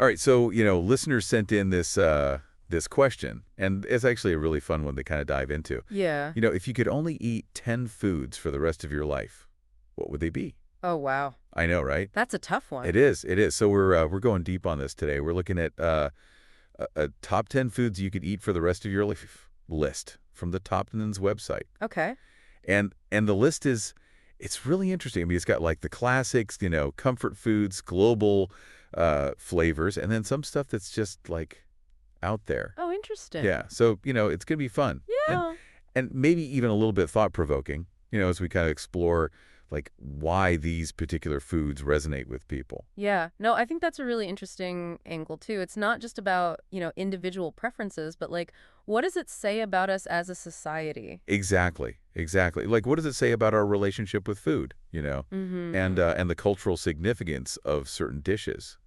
All right, so, listeners sent in this question, and it's actually a really fun one to kind of dive into. Yeah. If you could only eat 10 foods for the rest of your life, what would they be? Oh, wow. I know, right? That's a tough It one. is. It is. So we're going deep on this today. We're looking at a top 10 foods you could eat for the rest of your life list from the Topton's website. Okay. And the list it's really interesting. I mean, it's got like the classics, comfort foods, global flavors, and then some stuff that's just like out there. Oh, interesting. Yeah. So, it's going to be fun. And Yeah. and maybe even a little bit thought-provoking, as we kind of explore like why these particular foods resonate with people. Yeah. No, I think that's a really interesting angle too. It's not just about, individual preferences, but like, what does it say about us as a society? Exactly. Exactly. Like, what does it say about our relationship with food, Mm-hmm. and the cultural significance of certain dishes,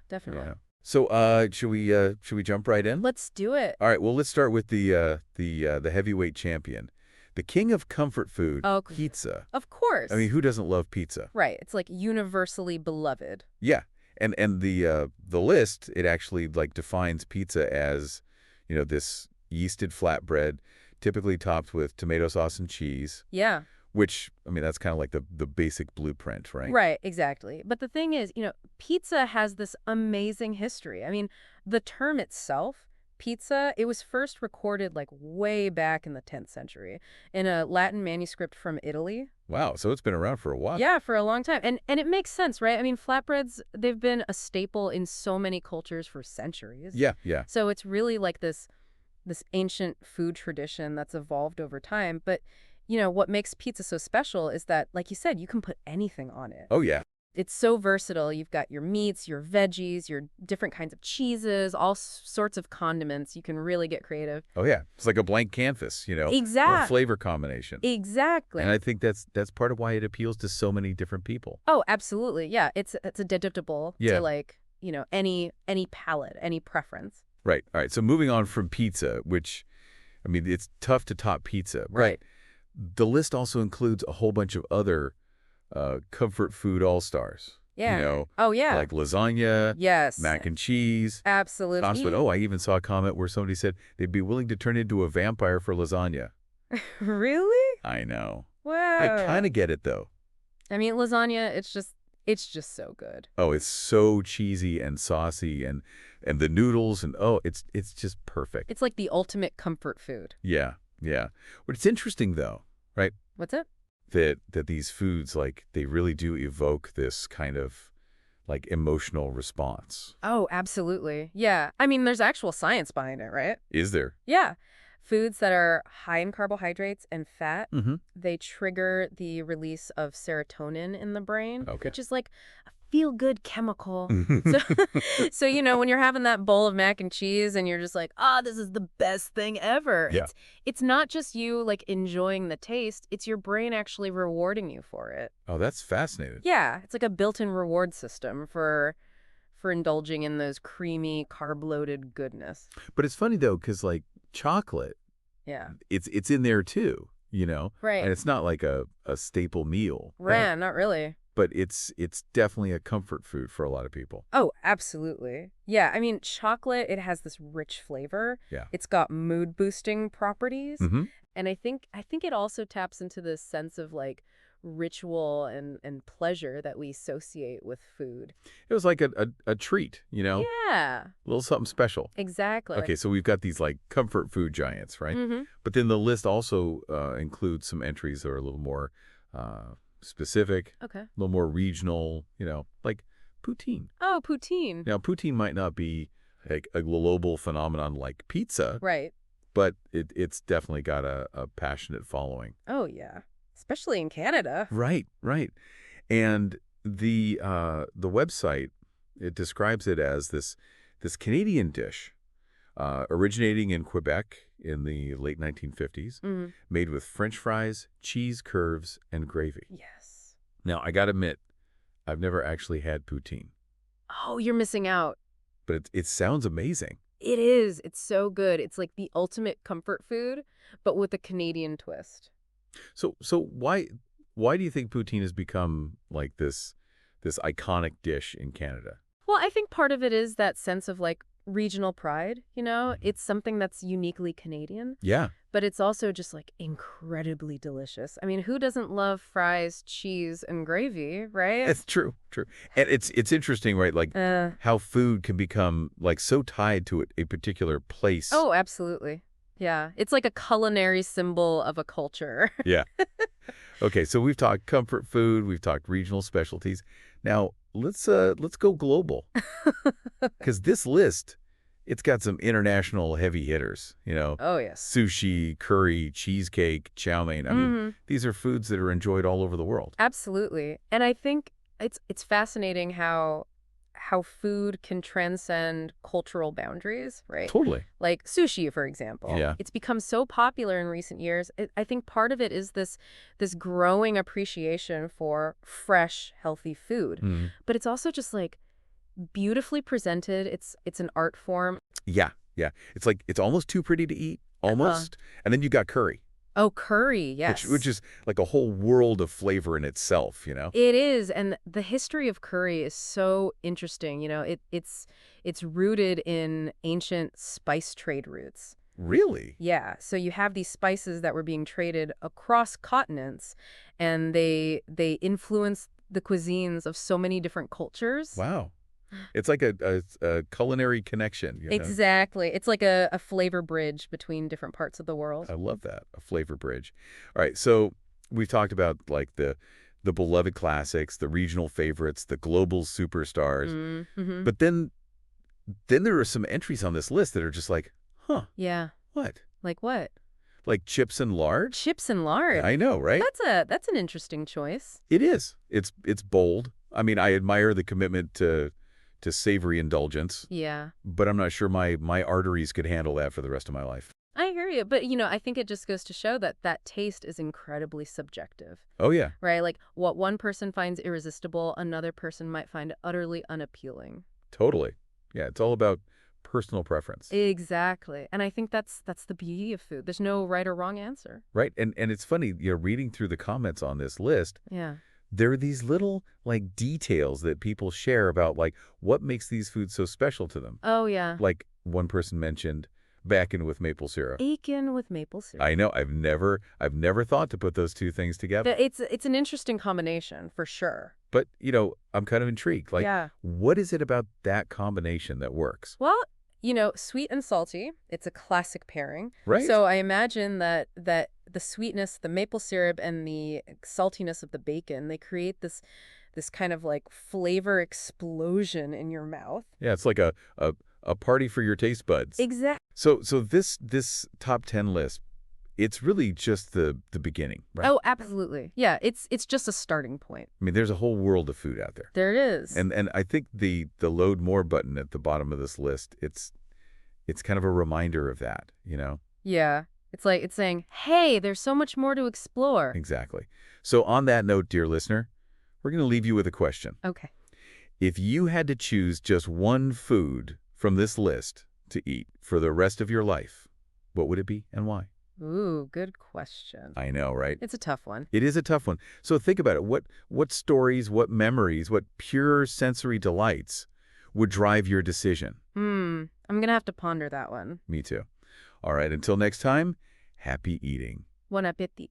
Definitely. Yeah. So, should we jump right in? Let's do it. All right. Well, let's start with the heavyweight champion, the king of comfort food, Oh, pizza. of course. I mean, who doesn't love pizza? Right. It's like universally beloved. Yeah. And the list, it actually like defines pizza as, this yeasted flatbread, typically topped with tomato sauce and cheese, Yeah. which, I mean, that's kind of like the basic blueprint, right? Right, exactly. But the thing is, pizza has this amazing history. I mean, the term itself, pizza, it was first recorded like way back in the 10th century in a Latin manuscript from Italy. Wow. So it's been around for a while. Yeah, for a long time. And it makes sense, right? I mean, flatbreads, they've been a staple in so many cultures for centuries. Yeah. Yeah. So it's really like this ancient food tradition that's evolved over time. But, what makes pizza so special is that, like you said, you can put anything on it. Oh, yeah. It's so versatile. You've got your meats, your veggies, your different kinds of cheeses, all sorts of condiments. You can really get creative. Oh, yeah. It's like a blank canvas, or Exact. flavor combination. Exactly. And I think that's part of why it appeals to so many different people. Oh, absolutely. Yeah, it's adaptable Yeah. to like, any palate, any preference. Right. All right. So moving on from pizza, which, I mean, it's tough to top pizza. But Right. the list also includes a whole bunch of other comfort food all-stars. Yeah. Oh, yeah. Like lasagna, Yes. mac and cheese. Absolutely. But I even saw a comment where somebody said they'd be willing to turn into a vampire for lasagna. Really? I know. Wow. I kind of get it, though. I mean, lasagna, it's just so good. Oh, it's so cheesy and saucy, and the noodles, and it's just perfect. It's like the ultimate comfort food. Yeah, yeah. But it's interesting, though, right? What's it? That these foods, like, they really do evoke this kind of, like, emotional response. Oh, absolutely. Yeah. I mean, there's actual science behind it, right? Is there? Yeah. Foods that are high in carbohydrates and fat, Mm-hmm. they trigger the release of serotonin in the brain, Okay. which is like a feel-good chemical. So, so when you're having that bowl of mac and cheese and you're just like, this is the best thing ever. Yeah. It's not just you like enjoying the taste, it's your brain actually rewarding you for it. Oh, that's fascinating. Yeah, it's like a built-in reward system for indulging in those creamy, carb-loaded goodness. But it's funny, though, because, like, chocolate, Yeah. it's in there, too, Right. And it's not like a staple meal. Not really. But it's definitely a comfort food for a lot of people. Oh, absolutely. Yeah, I mean, chocolate, it has this rich flavor. Yeah. It's got mood-boosting properties. Mm-hmm. And I think it also taps into this sense of like ritual and pleasure that we associate with food. It was like a treat, Yeah, a little something special. exactly. Okay, so we've got these like comfort food giants, right? Mm-hmm. But then the list also includes some entries that are a little more specific, Okay. a little more regional, like poutine. Oh, poutine. Now, poutine might not be like a global phenomenon like pizza, Right. but it's definitely got a passionate following. Oh, yeah. Especially in Canada. Right, right. And the website, it describes it as this Canadian dish originating in Quebec in the late 1950s, Mm-hmm. made with French fries, cheese curves, and gravy. Yes. Now, I got to admit, I've never actually had poutine, Oh, you're missing out. but it sounds amazing. It is. It's so good. It's like the ultimate comfort food, but with a Canadian twist. So why do you think poutine has become like this iconic dish in Canada? Well, I think part of it is that sense of like regional pride, you know? Mhm. It's something that's uniquely Canadian, Yeah, but it's also just like incredibly delicious. I mean, who doesn't love fries, cheese, and gravy, right? it's true, true. And it's interesting, right? Like Uh, how food can become like so tied to a particular place. oh, absolutely. Yeah, it's like a culinary symbol of a culture. Yeah. Okay, so we've talked comfort food, we've talked regional specialties. Now, let's go global. Because this list, it's got some international heavy hitters, Oh, yes. sushi, curry, cheesecake, chow mein. I mean, Hmm. these are foods that are enjoyed all over the world. Absolutely. And I think it's fascinating how food can transcend cultural boundaries, right? Totally. Like sushi, for example. Yeah. It's become so popular in recent years. I think part of it is this growing appreciation for fresh, healthy food. Mm. But it's also just like beautifully presented. It's an art form. Yeah, yeah. It's like it's almost too pretty to eat, Uh, almost. And then you got curry, oh, curry, which yes. is like a whole world of flavor in itself. It is, and the history of curry is so interesting. It's rooted in ancient spice trade routes. Really? Yeah, so you have these spices that were being traded across continents, and they influence the cuisines of so many different cultures. Wow. It's like a culinary connection. Exactly. It's like a flavor bridge between different parts of the world. I love that. A flavor bridge. All right, so we've talked about like the beloved classics, the regional favorites, the global superstars. Mm-hmm. But then there are some entries on this list that are just like, huh, Yeah. what? Like what? Like chips and lard? Chips and lard. I know, right? That's an interesting choice. It is. It's bold. I mean, I admire the commitment to savory indulgence, Yeah. but I'm not sure my arteries could handle that for the rest of my life. I hear you, but I think it just goes to show that that taste is incredibly subjective, Oh yeah, right? Like what one person finds irresistible, another person might find utterly unappealing. totally. Yeah, it's all about personal preference. Exactly. And I think that's the beauty of food. There's no right or wrong answer. Right. And it's funny, reading through the comments on this list, Yeah. there are these little like details that people share about like what makes these foods so special to them. Oh yeah. Like one person mentioned bacon with maple syrup. Aiken with maple syrup. I know, I've never thought to put those two things together. It's an interesting combination for sure. But, I'm kind of intrigued. Like, Yeah. what is it about that combination that works? Well, sweet and salty, it's a classic pairing. Right? So I imagine that the sweetness, the maple syrup, and the saltiness of the bacon, they create this kind of like flavor explosion in your mouth. Yeah, it's like a party for your taste buds. Exactly. So this top 10 list, it's really just the beginning, right? Oh, absolutely. Yeah, it's just a starting point. I mean, there's a whole world of food out there. There it is. And I think the load more button at the bottom of this list, it's kind of a reminder of that. Yeah. It's saying, "Hey, there's so much more to explore." Exactly. So on that note, dear listener, we're going to leave you with a question. Okay. If you had to choose just one food from this list to eat for the rest of your life, what would it be and why? Ooh, good question. I know, right? It's a tough one. It is a tough one. So think about it. What stories, what memories, what pure sensory delights would drive your decision? I'm gonna have to ponder that one. Me too. All right, until next time, happy eating. Bon appétit.